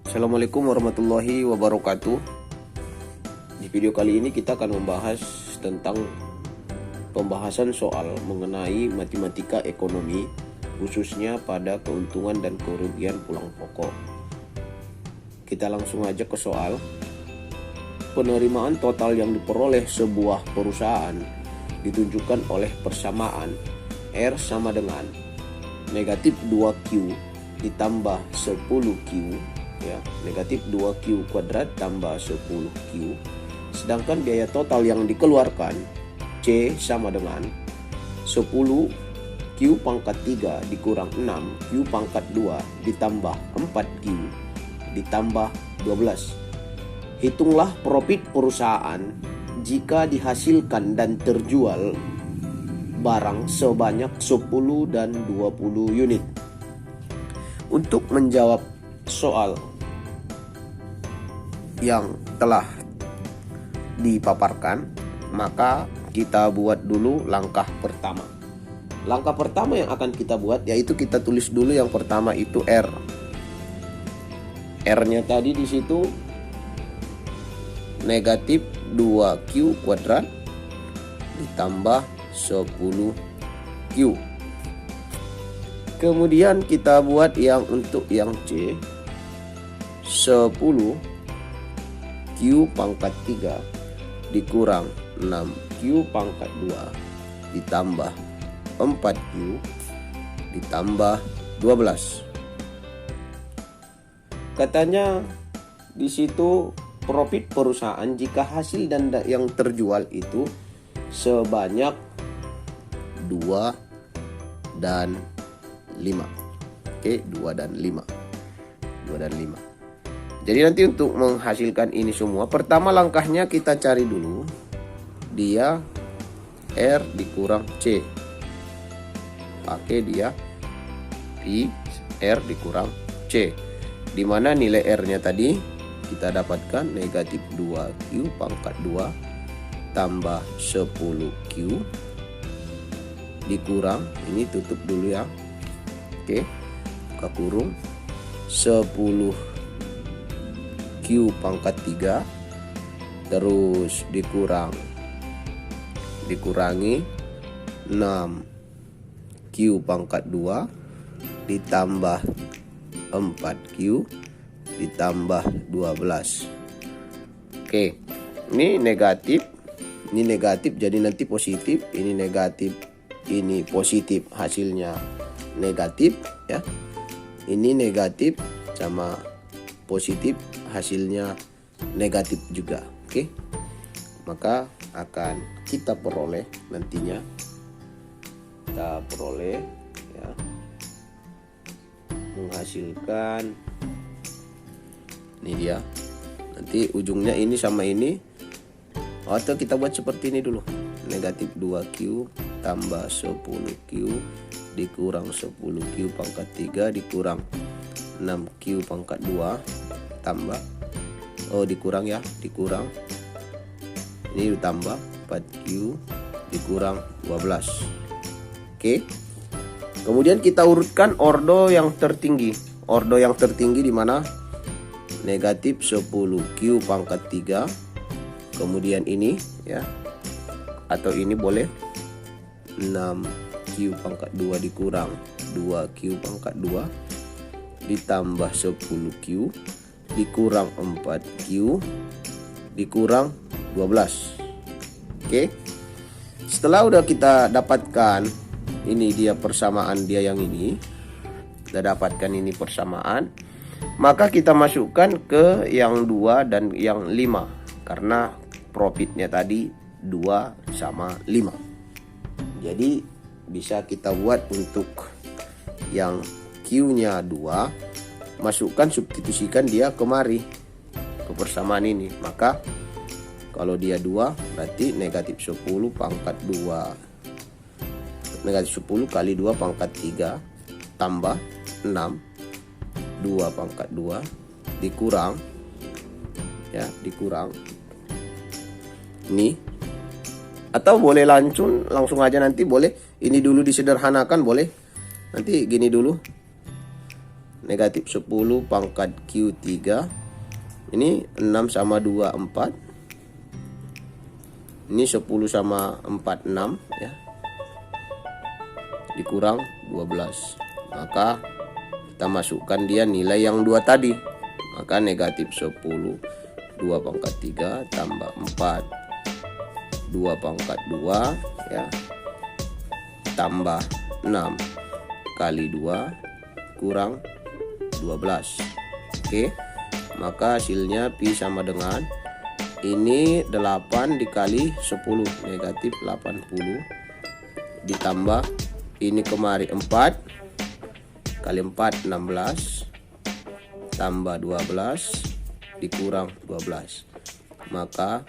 Assalamualaikum warahmatullahi wabarakatuh. Di video kali ini kita akan membahas tentang pembahasan soal mengenai matematika ekonomi, khususnya pada keuntungan dan kerugian pulang pokok. Kita langsung aja ke soal. Penerimaan total yang diperoleh sebuah perusahaan ditunjukkan oleh persamaan R sama dengan negatif 2Q ditambah 10Q, ya, negatif 2Q kuadrat tambah 10Q. Sedangkan biaya total yang dikeluarkan C sama dengan 10Q pangkat 3 dikurang 6Q pangkat 2 ditambah 4Q ditambah 12. Hitunglah profit perusahaan jika dihasilkan dan terjual barang sebanyak 10 dan 20 unit. Untuk menjawab soal yang telah dipaparkan, maka kita buat dulu langkah pertama. Langkah pertama yang akan kita buat yaitu kita tulis dulu yang pertama itu R. R-nya tadi di situ negatif 2Q kuadrat ditambah 10Q. Kemudian kita buat yang untuk yang C, 10Q pangkat 3 dikurang 6Q pangkat 2 ditambah 4Q ditambah 12. Katanya di situ profit perusahaan jika hasil dan yang terjual itu sebanyak 2 dan 5. Oke, 2 dan 5. 2 dan 5. Jadi nanti untuk menghasilkan ini semua, pertama langkahnya kita cari dulu dia R dikurang C. Pakai dia I R dikurang C. Di mana nilai R-nya tadi kita dapatkan negatif 2Q pangkat 2 tambah 10Q dikurang, ini tutup dulu ya. Oke, buka kurung, 10Q pangkat 3 terus dikurangi 6Q pangkat 2 ditambah 4Q ditambah 12. Oke, ini negatif jadi nanti positif, ini negatif, ini positif, hasilnya negatif ya. Ini negatif sama positif, hasilnya negatif juga. Oke, maka akan kita peroleh nantinya, kita peroleh ya, menghasilkan ini dia. Nanti ujungnya ini sama ini, atau kita buat seperti ini dulu, negatif 2Q tambah 10Q dikurang 10Q pangkat 3 dikurang 6Q pangkat 2 tambah dikurang ini ditambah 4Q dikurang 12. Oke, kemudian kita urutkan ordo yang tertinggi. Ordo yang tertinggi di mana negatif 10Q pangkat 3, kemudian ini ya, atau ini boleh 6Q pangkat 2 dikurang 2Q pangkat 2 ditambah 10Q dikurang 4Q dikurang 12. Oke, setelah udah kita dapatkan ini dia persamaan dia yang ini, kita dapatkan ini persamaan, maka kita masukkan ke yang 2 dan yang 5 karena profitnya tadi 2 sama 5. Jadi bisa kita buat untuk yang Q-nya 2, masukkan, substitusikan dia kemari ke persamaan ini. Maka kalau dia 2 berarti negatif 10 pangkat 2, negatif 10 kali 2 pangkat 3 tambah 6 2 pangkat 2 dikurang ya, dikurang ini, atau boleh langsung aja nanti boleh ini dulu disederhanakan, boleh nanti gini dulu negatif 10 pangkat Q3. Ini 6 sama 2 4. Ini 10 sama 4 6 ya. Dikurang 12. Maka kita masukkan dia nilai yang 2 tadi. Maka negatif 10 2 pangkat 3 tambah 4 2 pangkat 2 ya, tambah 6 kali 2 kurang 12. Oke, maka hasilnya Pi sama dengan ini 8 dikali 10 negatif 80 ditambah ini kemari 4 kali 4 16 tambah 12 dikurang 12. Maka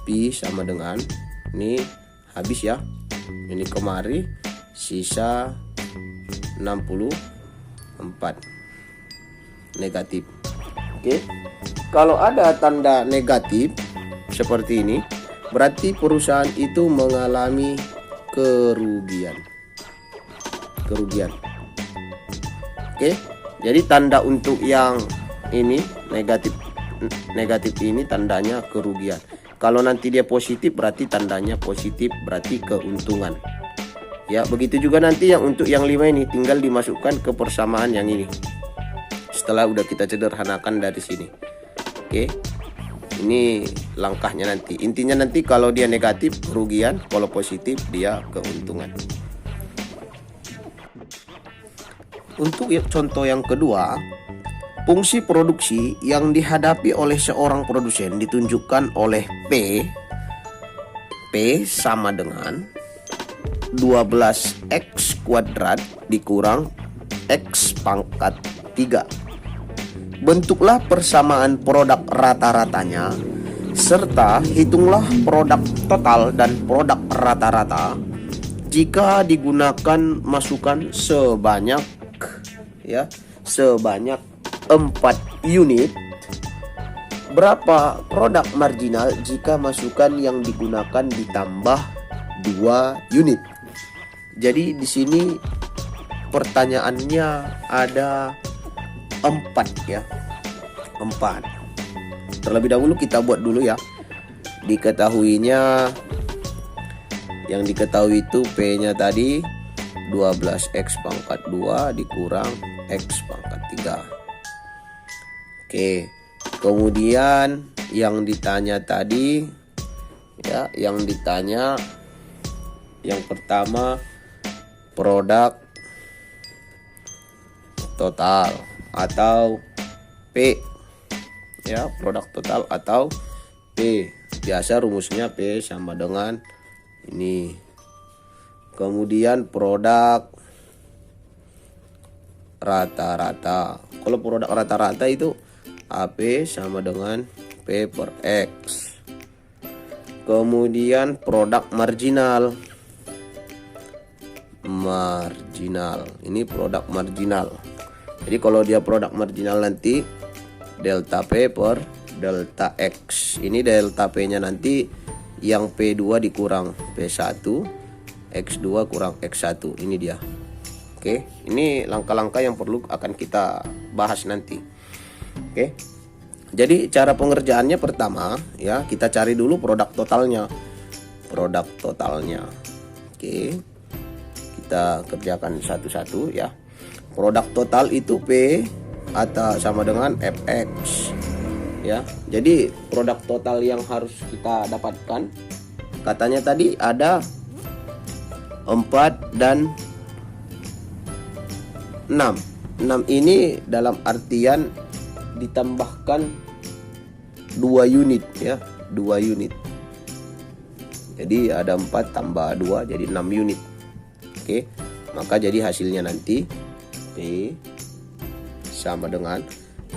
Pi sama dengan ini habis ya, ini kemari sisa 64 negatif. Oke, kalau ada tanda negatif seperti ini berarti perusahaan itu mengalami kerugian. Oke, jadi tanda untuk yang ini negatif ini tandanya kerugian. Kalau nanti dia positif berarti tandanya positif, berarti keuntungan. Ya, begitu juga nanti yang untuk yang 5 ini tinggal dimasukkan ke persamaan yang ini. Setelah udah kita sederhanakan dari sini. Oke. Ini langkahnya nanti. Intinya nanti kalau dia negatif kerugian, kalau positif dia keuntungan. Untuk contoh yang kedua, fungsi produksi yang dihadapi oleh seorang produsen ditunjukkan oleh P sama dengan 12x kuadrat dikurang x pangkat 3. Bentuklah persamaan produk rata-ratanya serta hitunglah produk total dan produk rata-rata jika digunakan masukan sebanyak 4 unit. Berapa produk marginal jika masukan yang digunakan ditambah 2 unit? Jadi di sini pertanyaannya ada 4 ya. 4. Terlebih dahulu kita buat dulu ya. Diketahuinya, yang diketahui itu P-nya tadi 12x pangkat 2 dikurang x pangkat 3. Oke, kemudian yang ditanya tadi ya, yang ditanya yang pertama produk total atau P ya, produk total atau P. Biasa rumusnya P sama dengan ini. Kemudian produk rata-rata. Kalau produk rata-rata itu AP sama dengan P per X. Kemudian produk marginal. Ini produk marginal. Jadi kalau dia produk marginal nanti delta P per delta X. Ini delta P nya nanti yang P2 dikurang P1, X2 kurang X1. Ini dia. Oke, ini langkah-langkah yang perlu akan kita bahas nanti. Oke. Jadi cara pengerjaannya pertama ya, kita cari dulu produk totalnya. Oke. Kita kerjakan satu-satu ya. Produk total itu P atau sama dengan Fx. Ya. Jadi produk total yang harus kita dapatkan katanya tadi ada 4 dan 6. 6 ini dalam artian ditambahkan 2 unit ya, 2 unit. Jadi ada 4 tambah 2 jadi 6 unit. Oke, maka jadi hasilnya nanti P sama dengan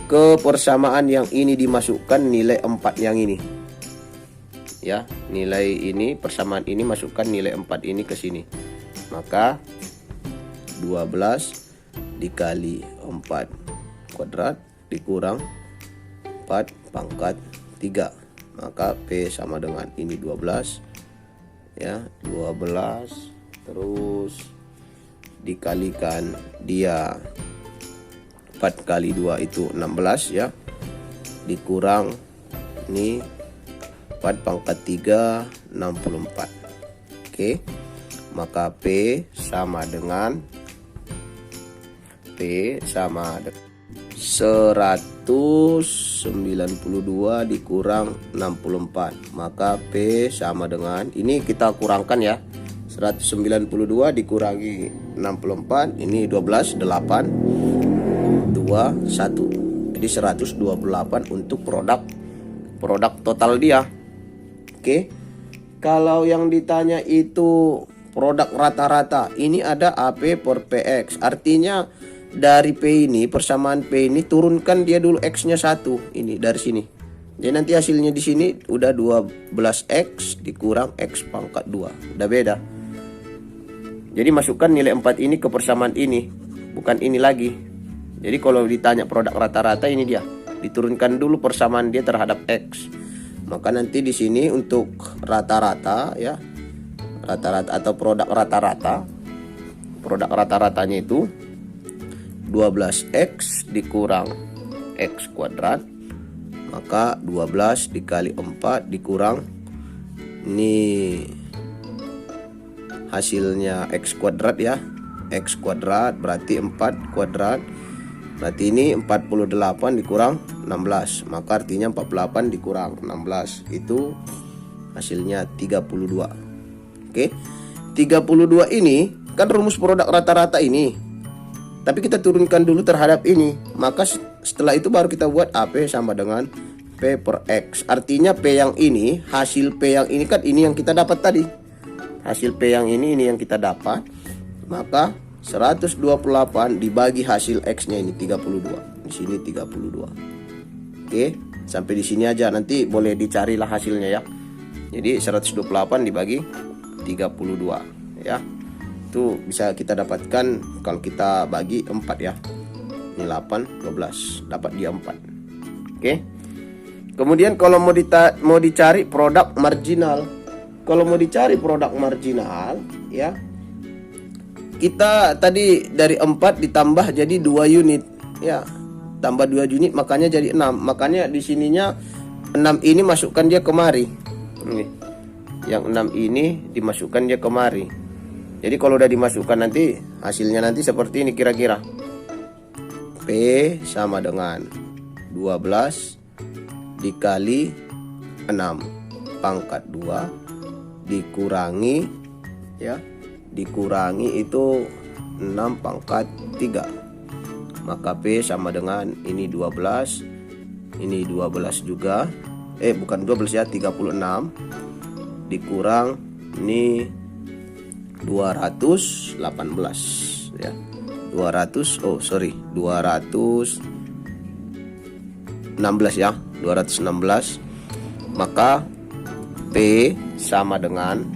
ke persamaan yang ini dimasukkan nilai 4 yang ini. Ya, nilai ini persamaan ini masukkan nilai 4 ini ke sini. Maka 12 dikali 4 kuadrat dikurang 4 pangkat 3. Maka P sama dengan ini 12 ya, 12 terus dikalikan dia 4 kali 2 itu 16 ya, dikurang ini 4 pangkat 3 64. Oke, maka P sama dengan 192 dikurang 64, maka P sama dengan ini kita kurangkan ya, 192 dikurangi 64 ini 12 8 2 1, jadi 128 untuk produk total dia. Oke, kalau yang ditanya itu produk rata-rata, ini ada AP per PX, artinya dari P ini, persamaan P ini turunkan dia dulu X-nya 1 ini dari sini. Jadi nanti hasilnya di sini udah 12X dikurang X pangkat 2. Udah beda. Jadi masukkan nilai 4 ini ke persamaan ini, bukan ini lagi. Jadi kalau ditanya produk rata-rata, ini dia. Diturunkan dulu persamaan dia terhadap X. Maka nanti di sini untuk rata-rata ya. Rata-rata atau produk rata-rata. Produk rata-ratanya itu 12X dikurang X kuadrat, maka 12 dikali 4 dikurang ini hasilnya X kuadrat ya, X kuadrat berarti 4 kuadrat, berarti ini 48 dikurang 16, maka artinya 48 dikurang 16 itu hasilnya 32. Oke, 32 ini kan rumus produk rata-rata ini, tapi kita turunkan dulu terhadap ini, maka setelah itu baru kita buat AP sama dengan P per X. Artinya P yang ini, hasil P yang ini kan ini yang kita dapat tadi. Hasil P yang ini yang kita dapat. Maka 128 dibagi hasil X-nya ini 32. Di sini 32. Oke, sampai di sini aja, nanti boleh dicarilah hasilnya ya. Jadi 128 dibagi 32 ya. Itu bisa kita dapatkan kalau kita bagi 4 ya. Ini 8 12 dapat dia 4. Oke. Kemudian kalau mau dicari produk marginal. Kalau mau dicari produk marginal ya, kita tadi dari 4 ditambah jadi 2 unit ya. Tambah 2 unit makanya jadi 6. Makanya di sininya 6 ini masukkan dia kemari. Ini. Yang 6 ini dimasukkan dia kemari. Jadi kalau udah dimasukkan nanti hasilnya nanti seperti ini kira-kira. P sama dengan 12 dikali 6 pangkat 2 dikurangi ya, dikurangi itu 6 pangkat 3. Maka P sama dengan ini 12, ini 12 juga. Bukan 12 ya, 36 dikurang ini 218 ya. 216 ya, 216. Maka P sama dengan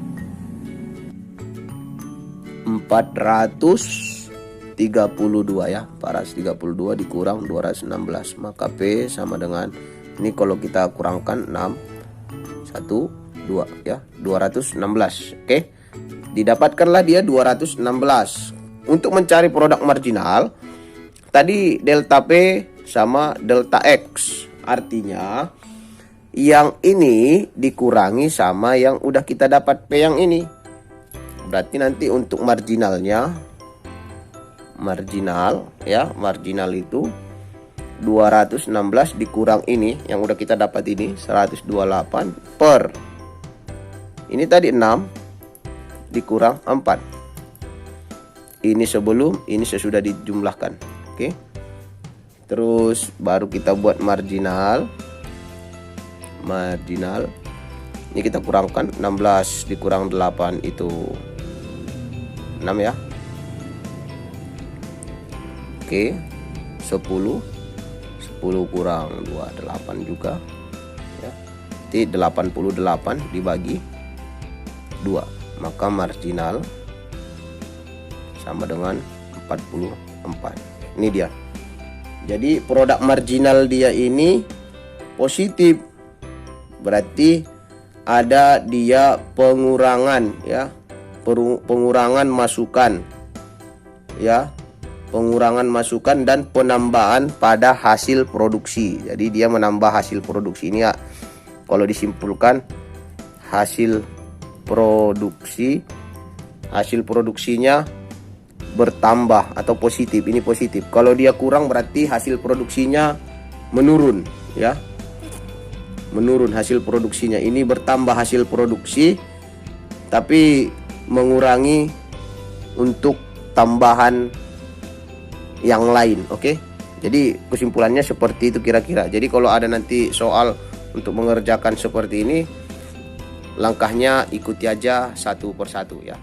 432 ya, 432 dikurang 216, maka P sama dengan ini kalau kita kurangkan 6 1 2 ya, 216. Oke. Didapatkanlah dia 216. Untuk mencari produk marginal, tadi delta P sama delta X. Artinya yang ini dikurangi sama yang udah kita dapat P yang ini. Berarti nanti untuk marginalnya, marginal itu 216 dikurang ini yang udah kita dapat ini 128 per ini tadi 6 dikurang 4. Ini sebelum, ini sesudah dijumlahkan. Oke. Terus baru kita buat marginal. Marginal. Ini kita kurangkan 16 dikurang 8 itu 6 ya. Oke. 10 kurang 2 8 juga ya. Jadi 88 dibagi 2. Maka marginal sama dengan 44. Ini dia. Jadi produk marginal dia ini positif. Berarti ada dia pengurangan ya. Pengurangan masukan ya. pengurangan masukan dan penambahan pada hasil produksi. Jadi dia menambah hasil produksi ini ya. Kalau disimpulkan hasil produksinya bertambah atau positif. Ini positif. Kalau dia kurang berarti hasil produksinya menurun ya. Menurun hasil produksinya. Ini bertambah hasil produksi tapi mengurangi untuk tambahan yang lain. Oke. Jadi kesimpulannya seperti itu kira-kira. Jadi kalau ada nanti soal untuk mengerjakan seperti ini, langkahnya ikuti aja satu persatu ya.